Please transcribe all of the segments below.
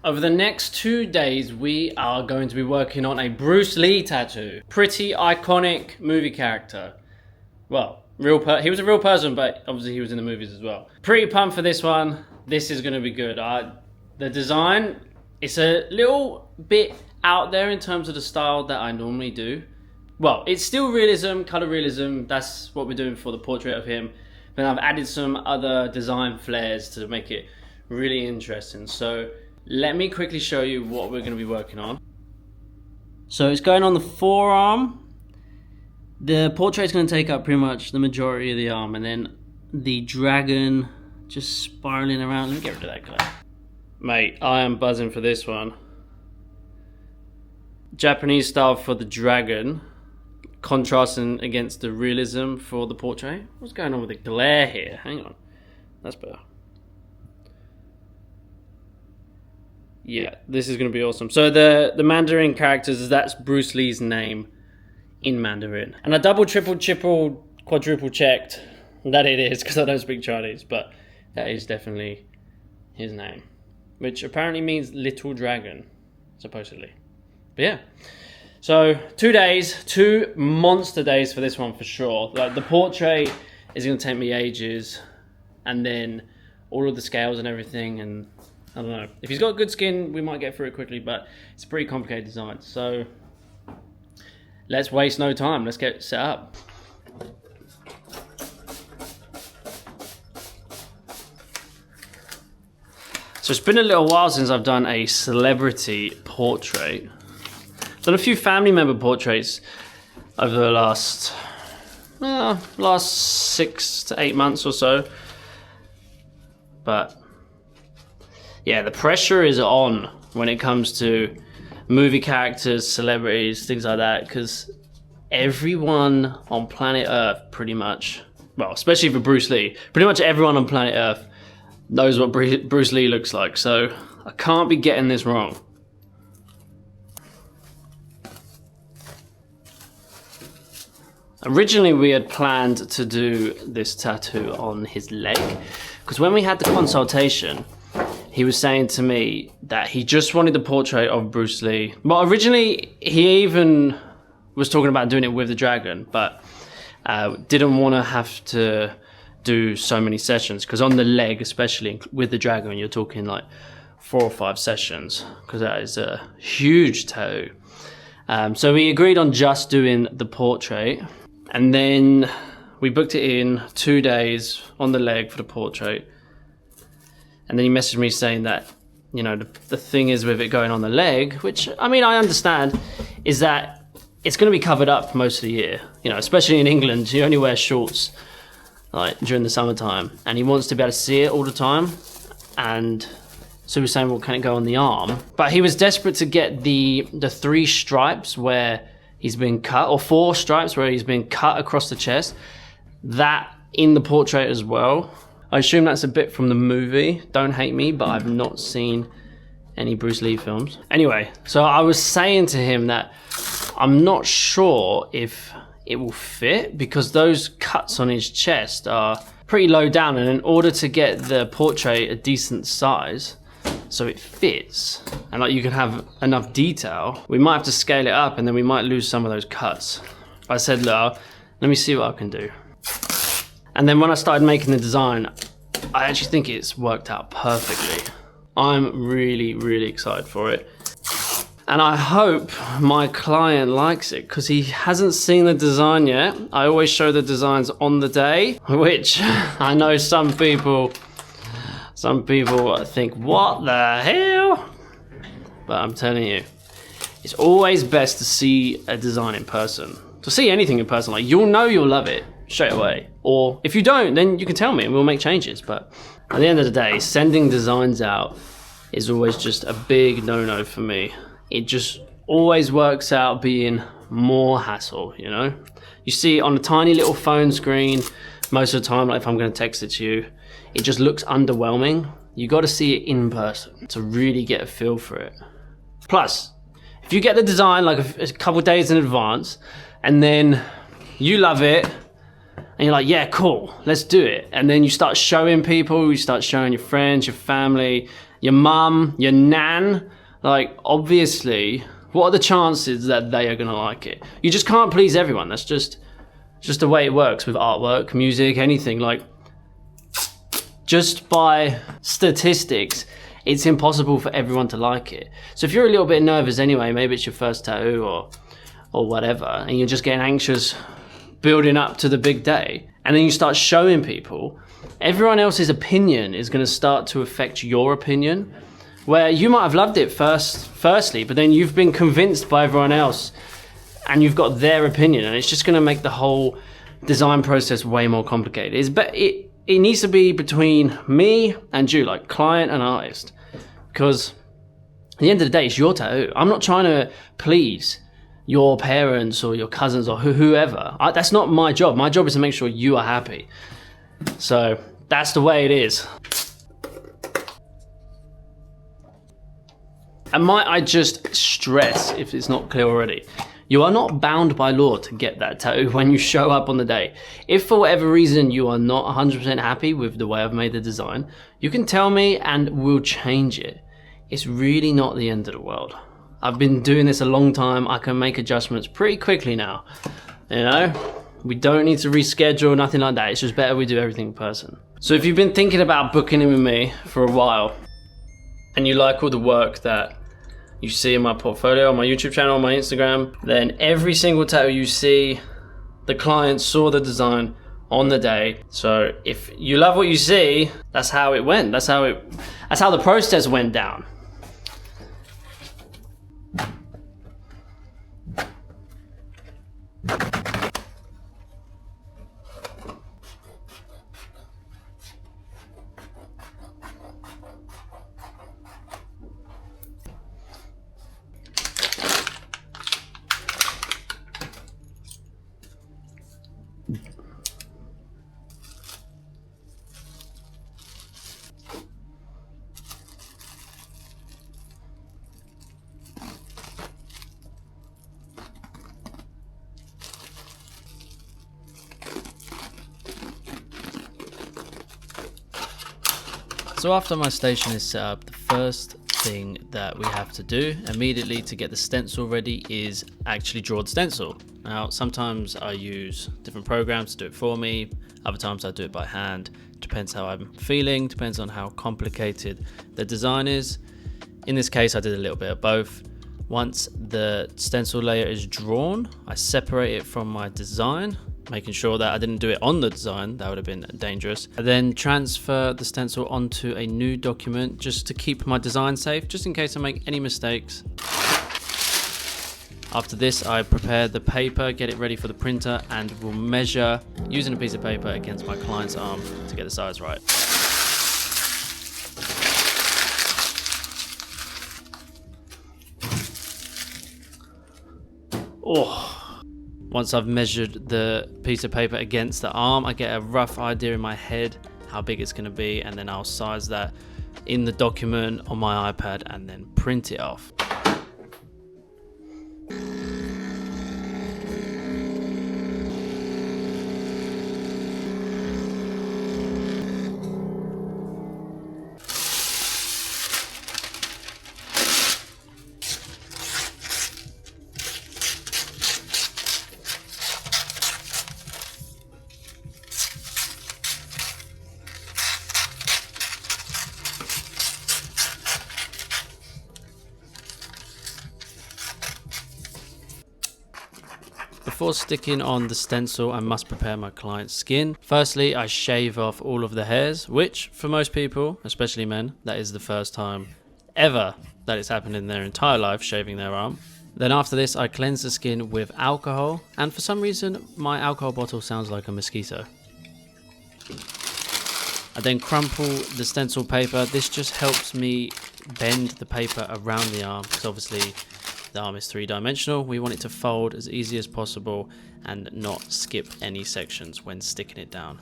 Over the next 2 days, we are going to be working on a Bruce Lee tattoo. Pretty iconic movie character. Well, he was a real person, but obviously he was in the movies as well. Pretty pumped for this one. This is going to be good. The design, it's a little bit out there in terms of the style that I normally do. Well, it's still realism, color realism. That's what we're doing for the portrait of him. But I've added some other design flares to make it really interesting. So let me quickly show you what we're going to be working on. So it's going on the forearm. The portrait's going to take up pretty much the majority of the arm, and then the dragon just spiraling around. Let me get rid of that guy. Mate, I am buzzing for this one. Japanese style for the dragon, contrasting against the realism for the portrait. What's going on with the glare here? Hang on. That's better. Yeah, this is going to be awesome. So the Mandarin characters, that's Bruce Lee's name in Mandarin. And I double, triple, quadruple checked that it is, because I don't speak Chinese, but that is definitely his name. Which apparently means little dragon, supposedly. But yeah. So 2 days, 2 monster days for this one for sure. Like, the portrait is going to take me ages. And then all of the scales and everything, and I don't know. If he's got good skin, we might get through it quickly, but it's a pretty complicated design. So let's waste no time. Let's get set up. So it's been a little while since I've done a celebrity portrait. I've done a few family member portraits over the last 6 to 8 months or so. But yeah, the pressure is on when it comes to movie characters, celebrities, things like that, because everyone on planet Earth pretty much, well, especially for Bruce Lee, pretty much everyone on planet Earth knows what Bruce Lee looks like, so I can't be getting this wrong. Originally we had planned to do this tattoo on his leg, because when we had the consultation, he was saying to me that he just wanted the portrait of Bruce Lee. Well, originally he even was talking about doing it with the dragon, but didn't want to have to do so many sessions, because on the leg, especially with the dragon, you're talking like 4 or 5 sessions, because that is a huge tattoo. So we agreed on just doing the portrait, and then we booked it in 2 days on the leg for the portrait. And then he messaged me saying that, you know, the thing is with it going on the leg, which, I mean, I understand, is that it's going to be covered up most of the year. You know, especially in England, you only wear shorts like during the summertime, and he wants to be able to see it all the time. And so he was saying, well, can it go on the arm? But he was desperate to get the 3 stripes where he's been cut, or 4 stripes where he's been cut across the chest, that in the portrait as well. I assume that's a bit from the movie. Don't hate me, but I've not seen any Bruce Lee films. Anyway, so I was saying to him that I'm not sure if it will fit, because those cuts on his chest are pretty low down, and in order to get the portrait a decent size so it fits and like you can have enough detail, we might have to scale it up, and then we might lose some of those cuts. But I said, look, let me see what I can do. And then when I started making the design, I actually think it's worked out perfectly. I'm really, really excited for it. And I hope my client likes it, because he hasn't seen the design yet. I always show the designs on the day, which I know some people think, what the hell? But I'm telling you, it's always best to see a design in person. To see anything in person, like, you'll know you'll love it straight away. Or if you don't, then you can tell me and we'll make changes. But at the end of the day, sending designs out is always just a big no-no for me. It just always works out being more hassle, you know? You see it on a tiny little phone screen most of the time, like if I'm going to text it to you, it just looks underwhelming. You got to see it in person to really get a feel for it. Plus, if you get the design like a couple days in advance, and then you love it, and you're like, yeah, cool, let's do it. And then you start showing people, you start showing your friends, your family, your mum, your nan. Like, obviously, what are the chances that they are gonna like it? You just can't please everyone. That's just the way it works with artwork, music, anything. Like, just by statistics, it's impossible for everyone to like it. So if you're a little bit nervous anyway, maybe it's your first tattoo or whatever, and you're just getting anxious building up to the big day, and then you start showing people, everyone else's opinion is going to start to affect your opinion, where you might have loved it firstly, but then you've been convinced by everyone else and you've got their opinion, and it's just going to make the whole design process way more complicated. It needs to be between me and you, like client and artist, because at the end of the day, it's your tattoo. I'm not trying to please your parents or your cousins or whoever. That's not my job. My job is to make sure you are happy. So that's the way it is. And might I just stress, if it's not clear already, you are not bound by law to get that tattoo when you show up on the day. If for whatever reason you are not 100% happy with the way I've made the design, you can tell me and we'll change it. It's really not the end of the world. I've been doing this a long time. I can make adjustments pretty quickly now. You know, we don't need to reschedule, nothing like that. It's just better we do everything in person. So if you've been thinking about booking in with me for a while and you like all the work that you see in my portfolio, on my YouTube channel, on my Instagram, then every single tattoo you see, the client saw the design on the day. So if you love what you see, that's how it went. That's how the process went down. So after my station is set up, the first thing that we have to do immediately to get the stencil ready is actually draw the stencil. Now, sometimes I use different programs to do it for me. Other times I do it by hand. Depends how I'm feeling, depends on how complicated the design is. In this case, I did a little bit of both. Once the stencil layer is drawn, I separate it from my design, making sure that I didn't do it on the design. That would have been dangerous. I then transfer the stencil onto a new document just to keep my design safe, just in case I make any mistakes. After this, I prepare the paper, get it ready for the printer, and will measure using a piece of paper against my client's arm to get the size right. Oh. Once I've measured the piece of paper against the arm, I get a rough idea in my head how big it's going to be, and then I'll size that in the document on my iPad and then print it off. Before sticking on the stencil, I must prepare my client's skin. Firstly, I shave off all of the hairs, which for most people, especially men, that is the first time ever that it's happened in their entire life, shaving their arm. Then after this, I cleanse the skin with alcohol, and for some reason, my alcohol bottle sounds like a mosquito. I then crumple the stencil paper. This just helps me bend the paper around the arm, because obviously the arm is three-dimensional. We want it to fold as easy as possible and not skip any sections when sticking it down.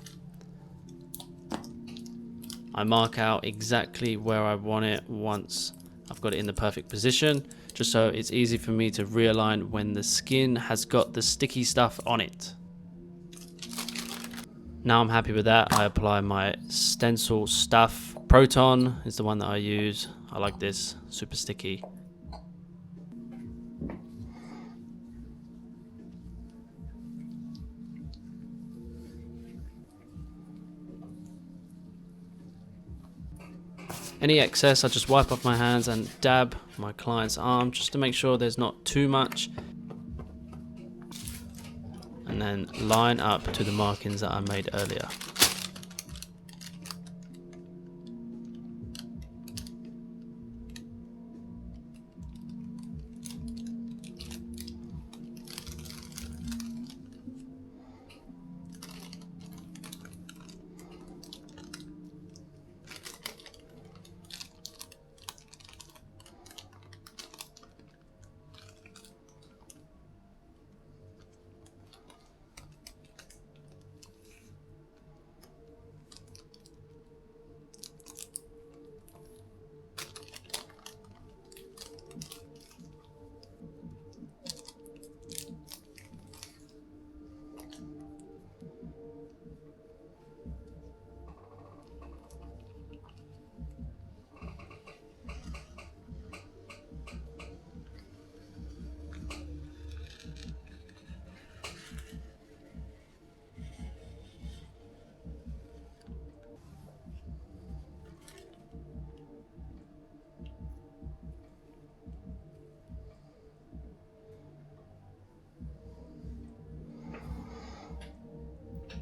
I mark out exactly where I want it once I've got it in the perfect position, just so it's easy for me to realign when the skin has got the sticky stuff on it. Now I'm happy with that. I apply my stencil stuff Proton is the one that I use. I like this, super sticky. Any excess I just wipe off my hands and dab my client's arm just to make sure there's not too much. And then line up to the markings that I made earlier.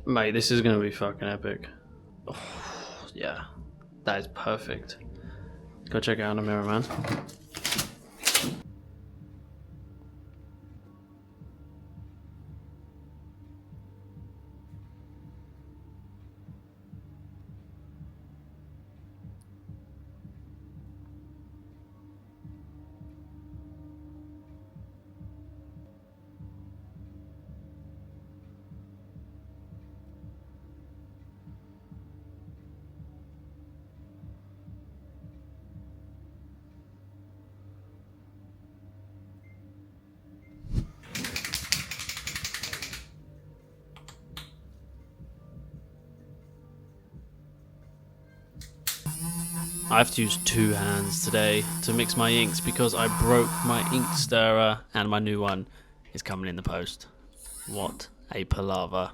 Mate, this is gonna be fucking epic. Oh, yeah, that is perfect. Go check it out in the mirror, man. I have to use 2 hands today to mix my inks because I broke my ink stirrer and my new one is coming in the post. What a palaver.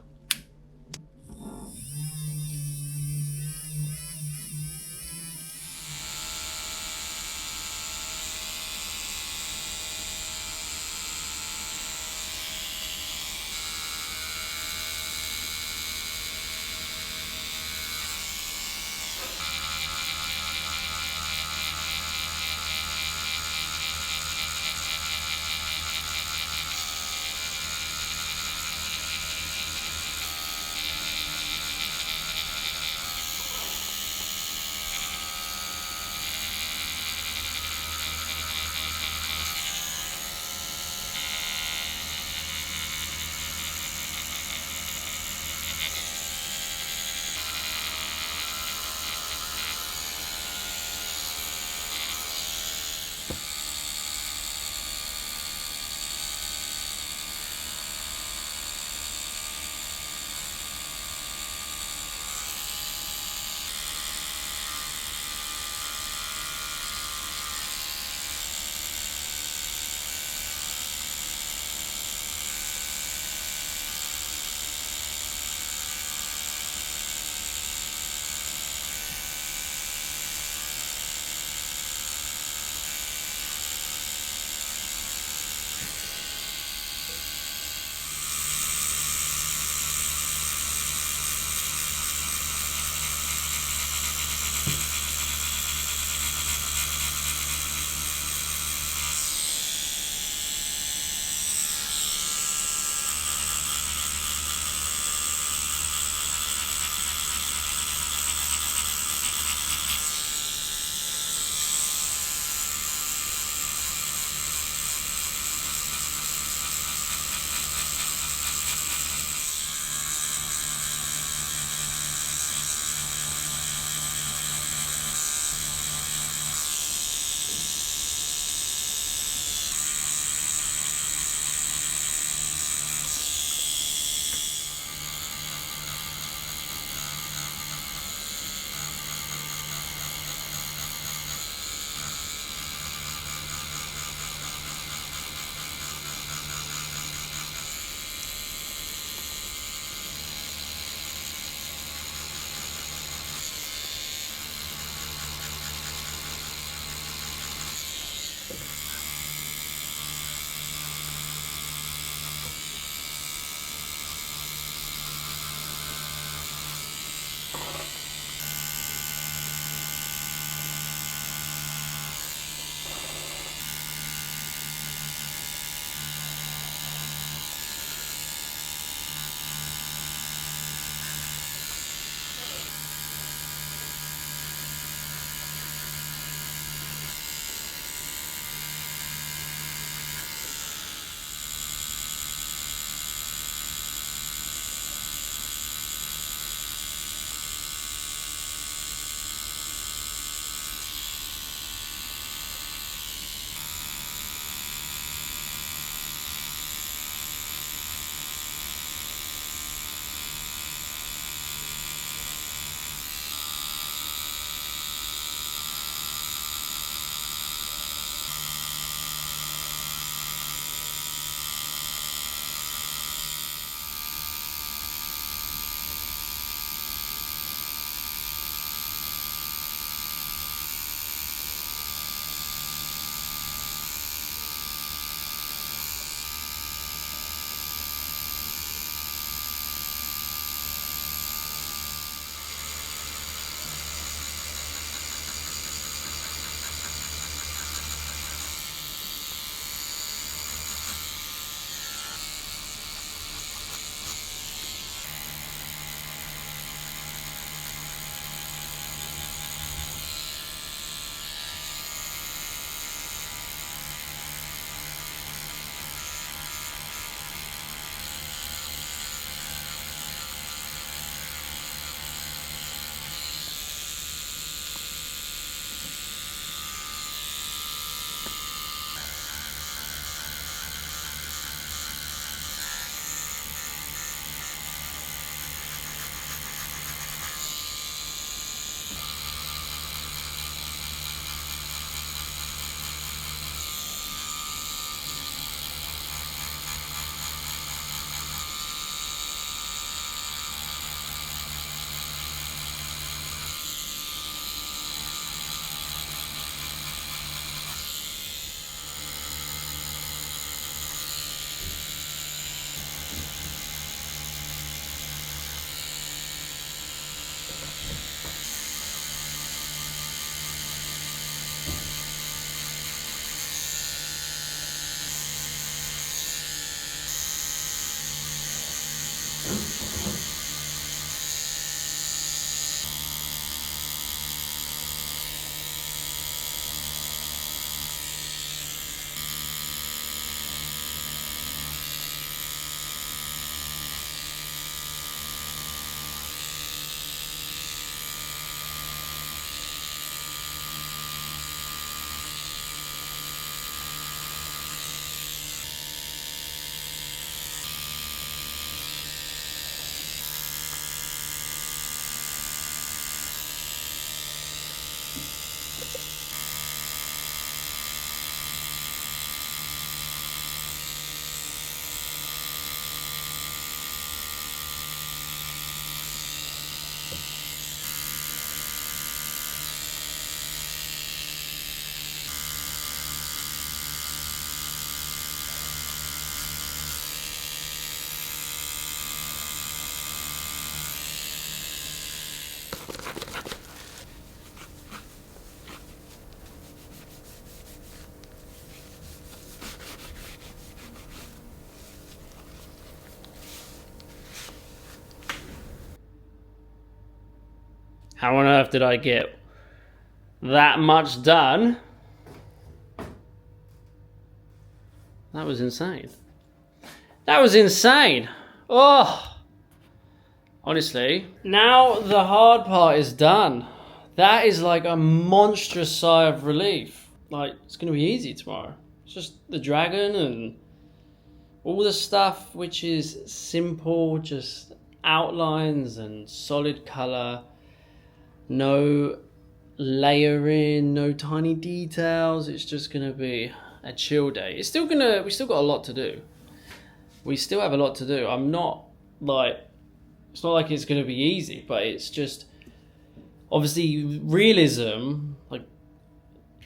earth did I get that much done? That was insane. That was insane. Oh, honestly, now the hard part is done. That is like a monstrous sigh of relief. Like, it's gonna be easy tomorrow. It's just the dragon and all the stuff which is simple, just outlines and solid color, no layering, no tiny details. It's just gonna be a chill day. We still got a lot to do. We still have a lot to do. I'm not like, it's not like it's gonna be easy, but it's just obviously realism, like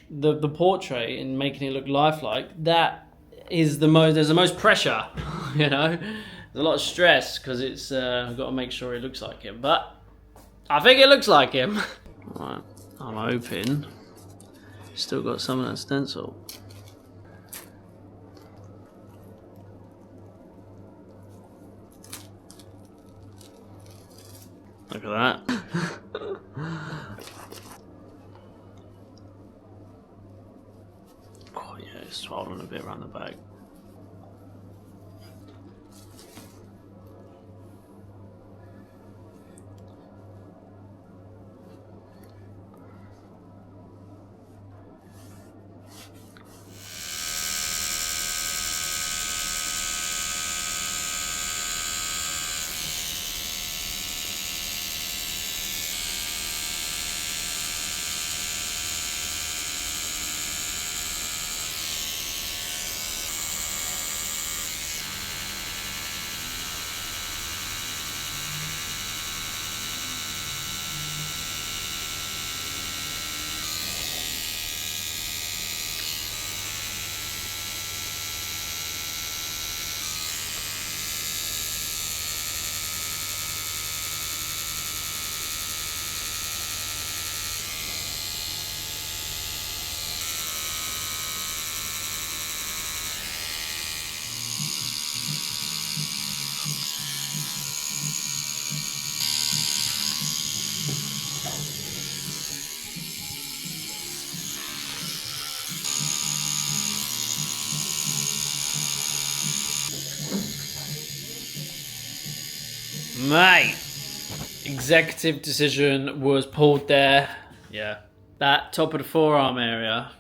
the portrait and making it look lifelike. That is there's the most pressure, you know. There's a lot of stress because it's I've got to make sure it looks like him, but I think it looks like him. Right, I'm hoping still got some of that stencil. Look at that. Oh yeah, it's swollen a bit around the back. Mate, executive decision was pulled there. Yeah, that top of the forearm area,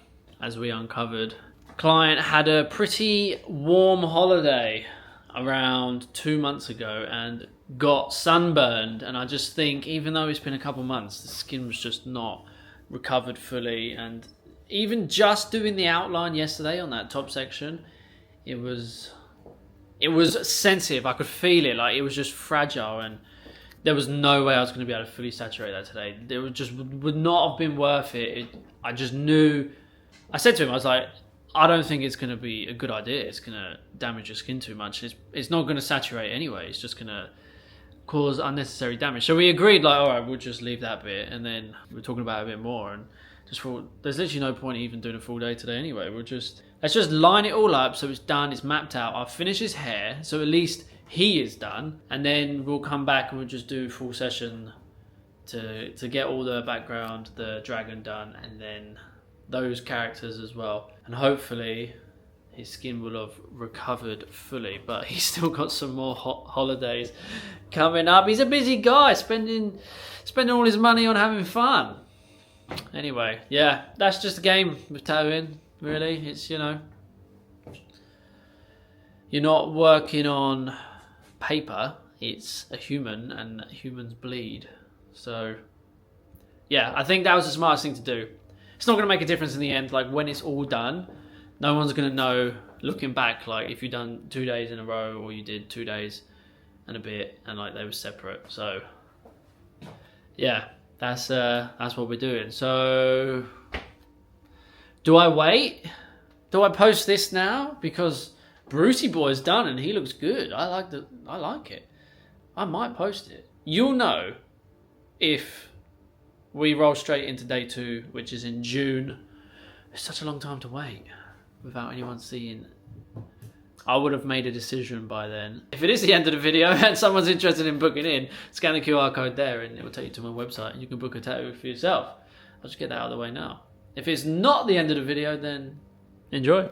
as we uncovered, client had a pretty warm holiday around 2 months ago and got sunburned. And I just think, even though it's been a couple months, the skin was just not recovered fully. And even just doing the outline yesterday on that top section, it was sensitive. I could feel it. Like, it was just fragile, and there was no way I was going to be able to fully saturate that today. It would not have been worth it. I just knew. I said to him, I was like, I don't think it's going to be a good idea. It's going to damage your skin too much. It's not going to saturate anyway. It's just going to cause unnecessary damage. So we agreed, like, all right, we'll just leave that bit, and then we were talking about it a bit more, and just thought, there's literally no point even doing a full day today anyway. Let's just line it all up so it's done, it's mapped out. I'll finish his hair, so at least he is done, and then we'll come back and we'll just do full session to get all the background, the dragon done, and then those characters as well. And hopefully his skin will have recovered fully, but he's still got some more holidays coming up. He's a busy guy, spending all his money on having fun. Anyway, yeah, that's just a game with tattooing, really. It's, you know, you're not working on paper, it's a human, and humans bleed. So, yeah, I think that was the smartest thing to do. It's not going to make a difference in the end. Like, when it's all done, no one's going to know, looking back, like, if you've done 2 days in a row, or you did 2 days and a bit, and, like, they were separate. So, yeah. That's what we're doing. So, do I wait? Do I post this now? Because Brucey Boy's done and he looks good. I like it. I might post it. You'll know if we roll straight into day 2, which is in June. It's such a long time to wait without anyone seeing I would have made a decision by then. If it is the end of the video and someone's interested in booking in, scan the QR code there and it will take you to my website and you can book a tattoo for yourself. I'll just get that out of the way now. If it's not the end of the video, then enjoy.